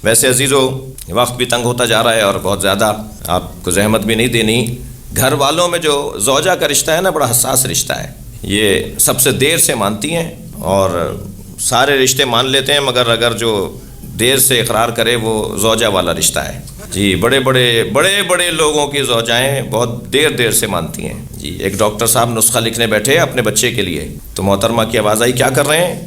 ویسے عزیزو وقت بھی تنگ ہوتا جا رہا ہے اور بہت زیادہ آپ کو زحمت بھی نہیں دینی. گھر والوں میں جو زوجہ کا رشتہ ہے نا، بڑا حساس رشتہ ہے. یہ سب سے دیر سے مانتی ہیں اور سارے رشتے مان لیتے ہیں، مگر اگر جو دیر سے اقرار کرے وہ زوجہ والا رشتہ ہے. جی بڑے بڑے لوگوں کی زوجائیں بہت دیر سے مانتی ہیں. جی ایک ڈاکٹر صاحب نسخہ لکھنے بیٹھے اپنے بچے کے لیے، تو محترمہ کی آواز آئی، کیا کر رہے ہیں؟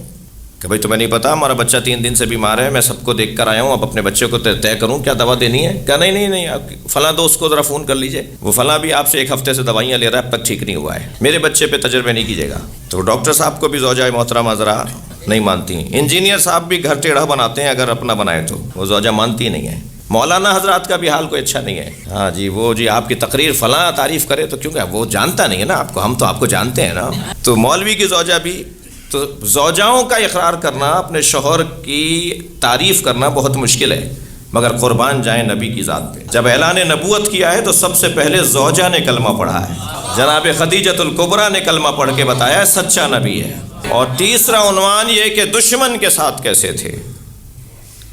کہ بھائی تمہیں نہیں پتا ہمارا بچہ 3 دن سے بیمار ہے، میں سب کو دیکھ کر آیا ہوں، اب اپنے بچے کو طے کروں کیا دوا دینی ہے. کہا نہیں آپ فلاں دوست کو ذرا فون کر لیجئے، وہ فلاں بھی آپ سے 1 ہفتے سے دوائیاں لے رہا ہے، اب تک ٹھیک نہیں ہوا ہے، میرے بچے پہ تجربے نہیں کیجیے گا. تو ڈاکٹر صاحب کو بھی زوجہ محترمہ ذرا نہیں مانتی. انجینئر صاحب بھی گھر ٹیڑھا بناتے ہیں اگر اپنا بنائے تو، وہ زوجہ مانتی نہیں ہے. مولانا حضرات کا بھی حال کوئی اچھا نہیں ہے. ہاں جی وہ جی آپ کی تقریر فلاں تعریف کرے تو کیوں کہ وہ جانتا نہیں ہے نا آپ کو، ہم تو آپ کو جانتے ہیں نا. تو مولوی کی زوجہ بھی، تو زوجاؤں کا اقرار کرنا، اپنے شوہر کی تعریف کرنا بہت مشکل ہے، مگر قربان جائیں نبی کی ذات پہ. جب اعلان نبوت کیا ہے تو سب سے پہلے زوجہ نے کلمہ پڑھا ہے. جناب خدیجۃ الکبریٰ نے کلمہ پڑھ کے بتایا سچا نبی ہے. اور تیسرا عنوان یہ کہ دشمن کے ساتھ کیسے تھے،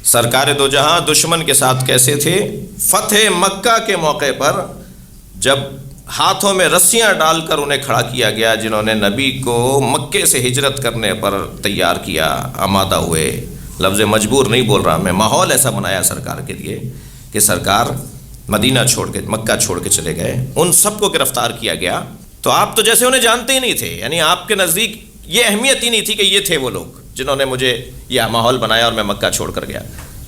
سرکار دو جہاں دشمن کے ساتھ کیسے تھے. فتح مکہ کے موقع پر جب ہاتھوں میں رسیاں ڈال کر انہیں کھڑا کیا گیا، جنہوں نے نبی کو مکے سے ہجرت کرنے پر تیار کیا، آمادہ ہوئے، لفظ مجبور نہیں بول رہا میں، ماحول ایسا بنایا سرکار کے لیے کہ سرکار مدینہ چھوڑ کے، مکہ چھوڑ کے چلے گئے، ان سب کو گرفتار کیا گیا. تو آپ تو جیسے انہیں جانتے ہی نہیں تھے، یعنی آپ کے نزدیک یہ اہمیت ہی نہیں تھی کہ یہ تھے وہ لوگ جنہوں نے مجھے یہ ماحول بنایا اور میں مکہ چھوڑ کر گیا.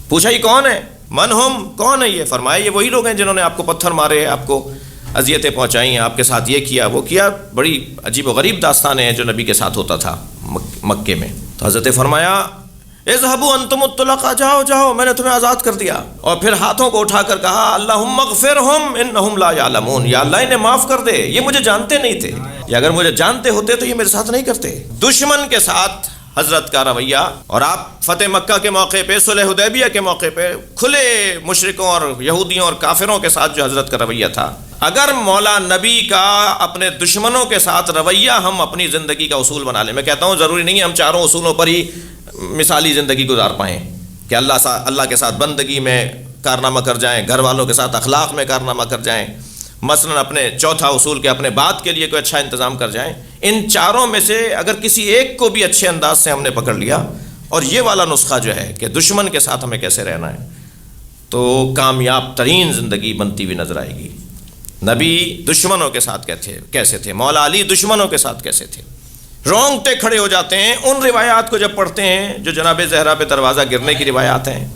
پوچھا یہ کون ہے؟ من ہم، کون ہے یہ؟ فرمایا یہ وہی لوگ ہیں جنہوں نے آپ کو پتھر مارے، آپ کو اذیتیں پہنچائیں، آپ کے ساتھ یہ کیا وہ کیا. بڑی عجیب و غریب داستانیں ہیں جو نبی کے ساتھ ہوتا تھا مکے میں. تو حضرت فرمایا اذهبوا انتم الطلقاء، جاؤ میں نے تمہیں آزاد کر دیا. اور پھر ہاتھوں کو اٹھا کر کہا اللہم اغفرہم انہم لا یعلمون، یا اللہ انہیں معاف کر دے، یہ مجھے جانتے نہیں تھے، یا اگر مجھے جانتے ہوتے تو یہ میرے ساتھ نہیں کرتے. دشمن کے ساتھ حضرت کا رویہ. اور آپ فتح مکہ کے موقع پہ، صلح حدیبیہ کے موقع پہ کھلے مشرکوں اور یہودیوں اور کافروں کے ساتھ جو حضرت کا رویہ تھا، اگر مولا نبی کا اپنے دشمنوں کے ساتھ رویہ ہم اپنی زندگی کا اصول بنا لیں، میں کہتا ہوں ضروری نہیں ہے ہم 4 اصولوں پر ہی مثالی زندگی گزار پائیں کہ اللہ کے ساتھ بندگی میں کارنامہ کر جائیں، گھر والوں کے ساتھ اخلاق میں کارنامہ کر جائیں، مثلا اپنے چوتھا اصول کے اپنے بات کے لیے کوئی اچھا انتظام کر جائیں. ان 4 میں سے اگر کسی ایک کو بھی اچھے انداز سے ہم نے پکڑ لیا، اور یہ والا نسخہ جو ہے کہ دشمن کے ساتھ ہمیں کیسے رہنا ہے، تو کامیاب ترین زندگی بنتی ہوئی نظر آئے گی. نبی دشمنوں کے ساتھ کیسے تھے، مولا علی دشمنوں کے ساتھ کیسے تھے. رونگٹے کھڑے ہو جاتے ہیں ان روایات کو جب پڑھتے ہیں جو جناب زہرا پہ دروازہ گرنے کی روایات ہیں،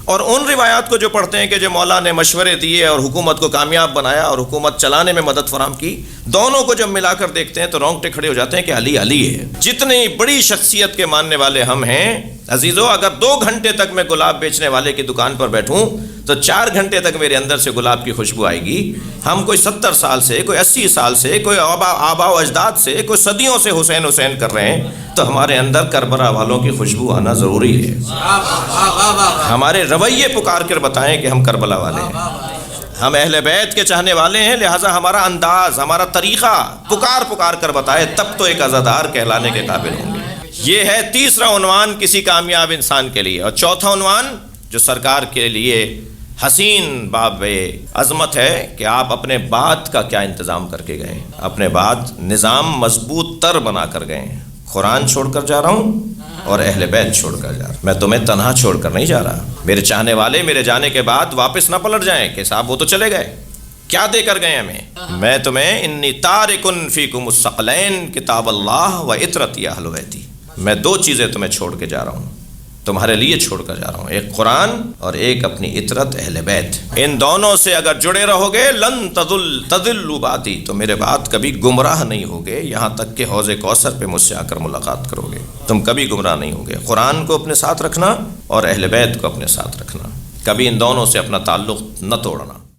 اور ان روایات کو جو پڑھتے ہیں کہ جو مولا نے مشورے دیے اور حکومت کو کامیاب بنایا اور حکومت چلانے میں مدد فراہم کی. دونوں کو جب ملا کر دیکھتے ہیں تو رونگٹے کھڑے ہو جاتے ہیں کہ علی ہے. جتنی بڑی شخصیت کے ماننے والے ہم ہیں عزیزو، اگر 2 گھنٹے تک میں گلاب بیچنے والے کی دکان پر بیٹھوں تو 4 گھنٹے تک میرے اندر سے گلاب کی خوشبو آئے گی. ہم کوئی 70 سال سے، کوئی 80 سال سے، کوئی آبا و اجداد سے، کوئی صدیوں سے حسین کر رہے ہیں، تو ہمارے اندر کربلا والوں کی خوشبو آنا ضروری ہے. ہمارے رویے پکار کر بتائیں کہ ہم کربلا والے ہیں، ہم اہل بیت کے چاہنے والے ہیں، لہٰذا ہمارا انداز، ہمارا طریقہ پکار کر بتائے، تب تو ایک عزادار کہلانے کے قابل ہوں گے. یہ ہے تیسرا عنوان کسی کامیاب انسان کے لیے. اور چوتھا عنوان جو سرکار کے لیے حسین باب عظمت ہے کہ آپ اپنے بعد کا کیا انتظام کر کے گئے، اپنے بعد نظام مضبوط تر بنا کر گئے. قرآن چھوڑ کر جا رہا ہوں اور اہل بیت چھوڑ کر جا رہا ہوں، میں تمہیں تنہا چھوڑ کر نہیں جا رہا. میرے چاہنے والے میرے جانے کے بعد واپس نہ پلٹ جائیں کہ صاحب وہ تو چلے گئے، کیا دے کر گئے ہمیں. میں تمہیں انی تارکن فیکم الثقلین کتاب اللہ و عطرتی اہل بیتی، میں 2 چیزیں تمہیں چھوڑ کے جا رہا ہوں، تمہارے لیے چھوڑ کر جا رہا ہوں، ایک قرآن اور ایک اپنی عطرت اہل بیت. ان دونوں سے اگر جڑے رہو گے لن تضلوا بعدی، تو میرے بعد کبھی گمراہ نہیں ہوگے، یہاں تک کہ حوض کوثر پہ مجھ سے آ کر ملاقات کرو گے، تم کبھی گمراہ نہیں ہوگے. قرآن کو اپنے ساتھ رکھنا اور اہل بیت کو اپنے ساتھ رکھنا، کبھی ان دونوں سے اپنا تعلق نہ توڑنا.